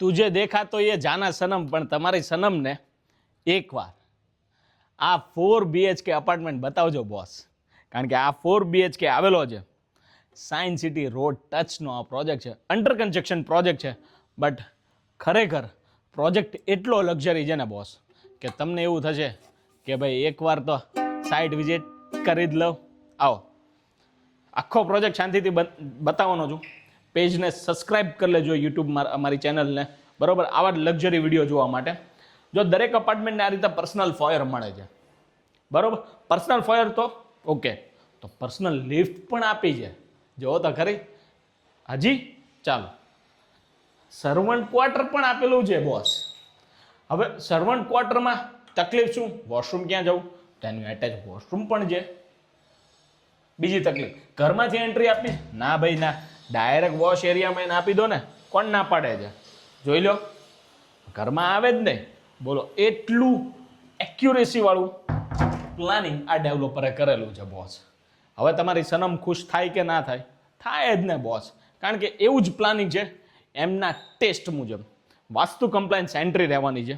તુજે દેખા તો એ જાના સનમ, પણ તમારી સનમને એકવાર આ 4 BHK અપાર્ટમેન્ટ બતાવજો બોસ. કારણ કે આ 4 BHK આવેલો છે સાયન્સ સિટી રોડ ટચનો આ પ્રોજેક્ટ છે, અંડર કન્સ્ટ્રક્શન પ્રોજેક્ટ છે. બટ ખરેખર પ્રોજેક્ટ એટલો લક્ઝરી છે ને બોસ, કે તમને એવું થશે કે ભાઈ એકવાર તો સાઇટ વિઝિટ કરી જ લઉં. આવો આખો પ્રોજેક્ટ શાંતિથી બતાવવાનો છું. પેજને સબસ્ક્રાઇબ કરી લેજો યુટ્યુબમાં અમારી ચેનલને, બરાબર, આવા જ લક્ઝરી વિડીયો જોવા માટે. જો દરેક અપાર્ટમેન્ટને આ રીતે પર્સનલ ફોયર મળે છે, બરાબર. પર્સનલ ફોયર તો ઓકે, તો પર્સનલ લિફ્ટ પણ આપી છે, જો તો ખરી. હજી ચાલો, સર્વન્ટ ક્વાર્ટર પણ આપેલું છે બોસ. હવે સર્વન્ટ ક્વાર્ટરમાં તકલીફ શું? વોશરૂમ ક્યાં જવું? તેનું એટેચ વોશરૂમ પણ છે. બીજી તકલીફ, ઘરમાંથી એન્ટ્રી આપી? ના ભાઈ ના, ડાયરેક્ટ વોશ એરિયામાં એને આપી દો ને. કોણ ના પાડે છે? જોઈ લો, ઘરમાં આવે જ નહીં. બોલો, એટલું એક્યુરેસી વાળું પ્લાનિંગ આ ડેવલપરે કરેલું છે બોસ. હવે તમારી સનમ ખુશ થાય કે ના થાય? થાય જ ને બોસ, કારણ કે એવું જ પ્લાનિંગ છે એમના ટેસ્ટ મુજબ. વાસ્તુ કમ્પ્લાયન્સ એન્ટ્રી રહેવાની છે.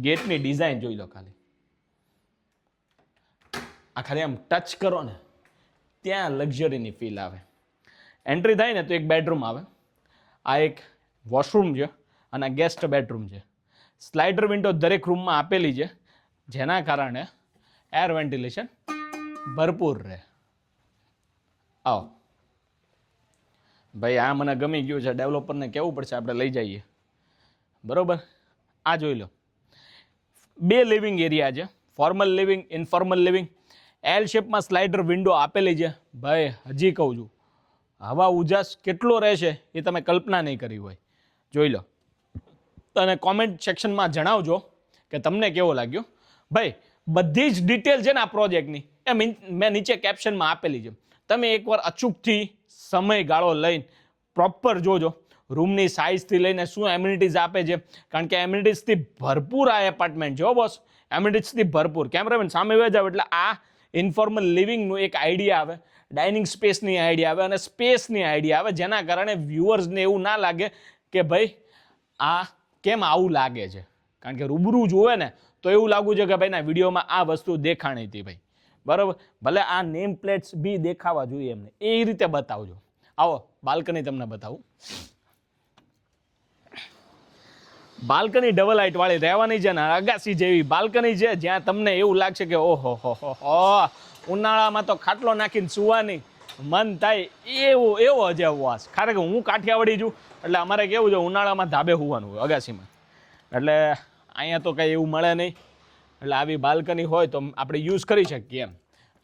ગેટની ડિઝાઇન જોઈ લો ખાલી. આ ખાલી આમ ટચ કરો ને ત્યાં લક્ઝરીની ફીલ આવે. એન્ટ્રી થાય ને તો એક બેડરૂમ આવે, આ એક વોશરૂમ છે અને ગેસ્ટ બેડરૂમ છે. સ્લાઇડર વિન્ડો દરેક રૂમમાં આપેલી છે, જેના કારણે એર વેન્ટિલેશન ભરપૂર રહે. આવો ભાઈ, આ મને ગમી ગયું છે. ડેવલપરને કહેવું પડશે આપણે લઈ જઈએ, બરોબર. આ જોઈ લો, 2 લિવિંગ એરિયા છે, formal living, informal living. L શેપમાં સ્લાઇડર વિન્ડો આપેલી છે. ભાઈ હજી કહું છું, હવા ઉજાસ કેટલો રહેશે એ તમે કલ્પના નહીં કરી હોય. જોઈ લો, અને કોમેન્ટ સેક્શનમાં જણાવજો કે તમને કેવો લાગ્યો. ભાઈ બધી જ ડિટેલ છે ને આ પ્રોજેક્ટની એ મેં નીચે કેપ્શનમાં આપેલી છે. તમે એકવાર અચૂકથી સમયગાળો લઈને પ્રોપર જોજો. રૂમની સાઇઝથી લઈને શું એમ્યુનિટીઝ આપે છે, કારણ કે એમ્યુનિટીઝથી ભરપૂર આ એપાર્ટમેન્ટ છે બોસ. એમ્યુનિટીઝથી ભરપૂર. કેમેરામેન સામે વહી જાવ એટલે આ ઇન્ફોર્મલ લિવિંગનું એક આઈડિયા આવે, ડાઇનિંગ સ્પેસની આઈડિયા આવે અને સ્પેસની આઈડિયા આવે, જેના કારણે વ્યુઅર્સને એવું ના લાગે કે ભાઈ આ કેમ આવું લાગે છે. કારણ કે રૂબરૂ જોવે ને તો એવું લાગવું છે કે ભાઈ ના વિડીયોમાં આ વસ્તુ દેખાણી હતી ભાઈ, બરાબર. ભલે આ નેમ પ્લેટ્સ બી દેખાવા જોઈએ એમને, એ રીતે બતાવજો. આવો બાલ્કની તમને બતાવું. બાલ્કની ડબલ હાઇટ વાળી રહેવાની છે ને, અગાસી જેવી બાલ્કની છે, જ્યાં તમને એવું લાગશે કે ઓહો હો, ઉનાળામાં તો ખાટલો નાખીને સુવાની મન થાય એવો છે વાસ. કારણ કે હું કાઠિયાવાડી છું એટલે અમારે કેવું છે, ઉનાળામાં ધાબે હોવાનું હોય અગાસીમાં. એટલે અહીંયા તો કંઈ એવું મળે નહીં. એટલે આવી બાલ્કની હોય તો આપણે યુઝ કરી શકીએ એમ,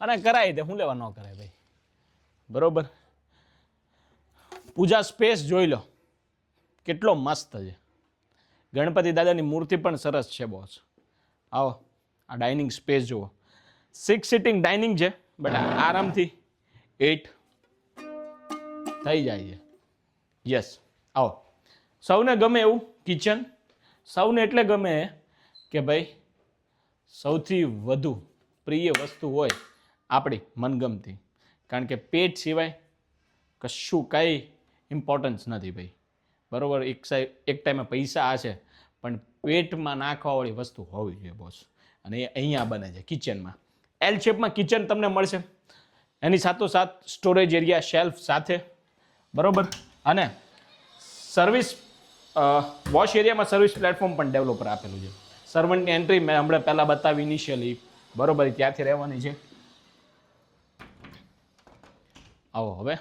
અને કરાય તે શું લેવા ન કરાય ભાઈ, બરોબર. પૂજા સ્પેસ જોઈ લો કેટલો મસ્ત છે. ગણપતિ દાદાની મૂર્તિ પણ સરસ છે બોસ. આવો આ ડાઇનિંગ સ્પેસ જુઓ. 6 સિટિંગ ડાઇનિંગ છે, બટ આરામથી 8 થઈ જાય છે. યસ, આવો. સૌને ગમે એવું કિચન. સૌને એટલે ગમે કે ભાઈ સૌથી વધુ પ્રિય વસ્તુ હોય આપણી મનગમતી. કારણ કે પેટ સિવાય કશું કંઈ ઇમ્પોર્ટન્સ નથી ભાઈ, બરાબર. એક ટાઈમે પૈસા હશે પણ પેટમાં નાખવાવાળી વસ્તુ હોવી જોઈએ બોસ, અને એ અહીંયા બને છે કિચનમાં. એલ શેપમાં કિચન તમને મળશે, એની સાથોસાથ સ્ટોરેજ એરિયા શેલ્ફ સાથે, બરાબર. અને સર્વિસ વોશ એરિયામાં સર્વિસ પ્લેટફોર્મ પણ ડેવલપર આપેલું છે. સર્વન્ટની એન્ટ્રી મેં હમણાં પહેલાં બતાવી ઇનિશિયલી, બરાબર, ત્યાંથી રહેવાની છે. આવો હવે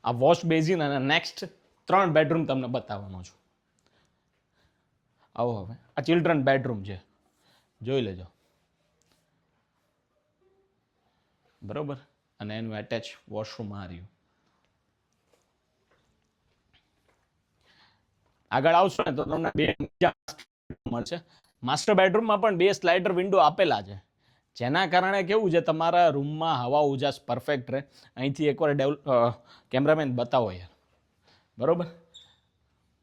આ વોશ બેઝિન અને નેક્સ્ટ 3 બેડરૂમ તમને બતાવવાનો છું. આવો હવે આ ચિલ્ડ્રન બેડરૂમ છે, જોઈ લેજો, બરોબર. અને એનું એટેચ વોશરૂમ આ રહ્યું. આગળ આવશો ને તો તમને 2 મળશે. માસ્ટર બેડરૂમમાં પણ 2 સ્લાઇડર વિન્ડો આપેલા છે, જેના કારણે કેવું છે તમારા રૂમમાં હવા ઉજાસ પરફેક્ટ રહે. અહીંથી એકવાર કેમેરામેન બતાવો યાર, બરોબર.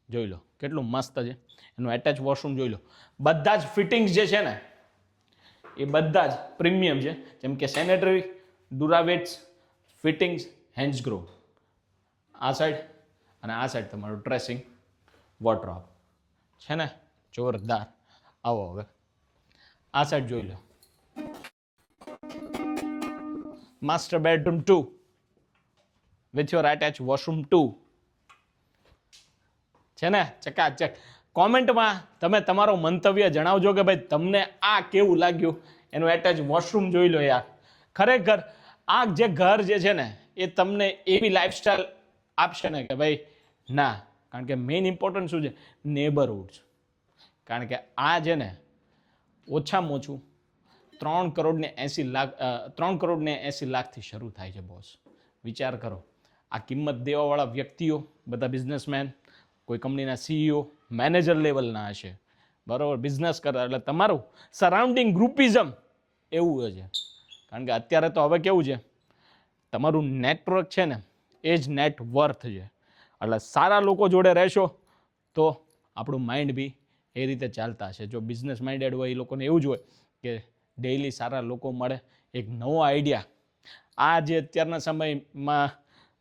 જોઈ લો કેટલું મસ્ત છે. એનું એટેચ વોશરૂમ જોઈ લો. બધા જ ફિટિંગ્સ જે છે ને એ બધા જ પ્રીમિયમ છે, જેમ કે સેનેટરી, ડુરાવેટ્સ, ફિટિંગ્સ, હેન્ડ્સ ગ્રો આ સાઈડ, અને આ સાઈડ તમારું ડ્રેસિંગ વોર્ડરોબ છે ને, જોરદાર. આવો હવે આ સાઈડ જોઈ લો. Master bedroom 2 with your attach washroom 2 છે ને, ચકાચક. કોમેન્ટમાં તમે તમારો મંતવ્ય જણાવજો કે ભાઈ તમને આ કેવું લાગ્યું, એનું એટેચ વોશરૂમ જોઈ લો યાર. ખરેખર આ જે ઘર જે છે ને એ તમને એવી લાઈફસ્ટાઈલ આપશે ને કે ભાઈ ના, કારણ કે મેઇન ઇમ્પોર્ટન્ટ શું છે, નેબરહુડ. કારણ કે આ છે ને ઓછામાં ઓછું 3 કરોડ ને 80 લાખથી શરૂ થાય છે બોસ. વિચાર કરો, આ કિંમત દેવાવાળા વ્યક્તિઓ બધા બિઝનેસમેન, કોઈ કંપનીના સીઈઓ, મેનેજર લેવલના હશે, બરાબર, બિઝનેસ કરતા. એટલે તમારું સરાઉન્ડિંગ ગ્રુપિઝમ એવું છે. કારણ કે અત્યારે તો હવે કેવું છે, તમારું નેટવર્ક છે ને એ જ નેટ વર્થ છે. એટલે સારા લોકો જોડે રહેશો તો આપણું માઇન્ડ બી એ રીતે ચાલતા હશે. જો બિઝનેસ માઇન્ડેડ હોય એ લોકોને એવું જ હોય કે ડેઈલી સારા લોકો મળે, એક નવો આઈડિયા, આ જે અત્યારના સમયમાં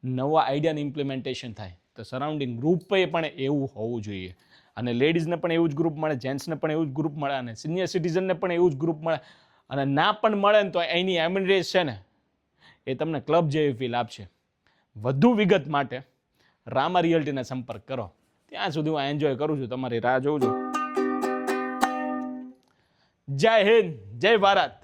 નવા આઈડિયાનું ઇમ્પ્લિમેન્ટેશન થાય તો સરાઉન્ડિંગ ગ્રુપે પણ એવું હોવું જોઈએ. અને લેડીઝને પણ એવું જ ગ્રુપ મળે, જેન્ટ્સને પણ એવું જ ગ્રુપ મળે, અને સિનિયર સિટીઝનને પણ એવું જ ગ્રુપ મળે. અને ના પણ મળે ને તો એની એમિનિટીઝ છે ને એ તમને ક્લબ જેવી ફીલ આપશે. વધુ વિગત માટે રામા રિયલ્ટીને સંપર્ક કરો. ત્યાં સુધી હું એન્જોય કરું છું, તમારી રાહ જોઉં છું. જય હિન્દ, જય ભારત.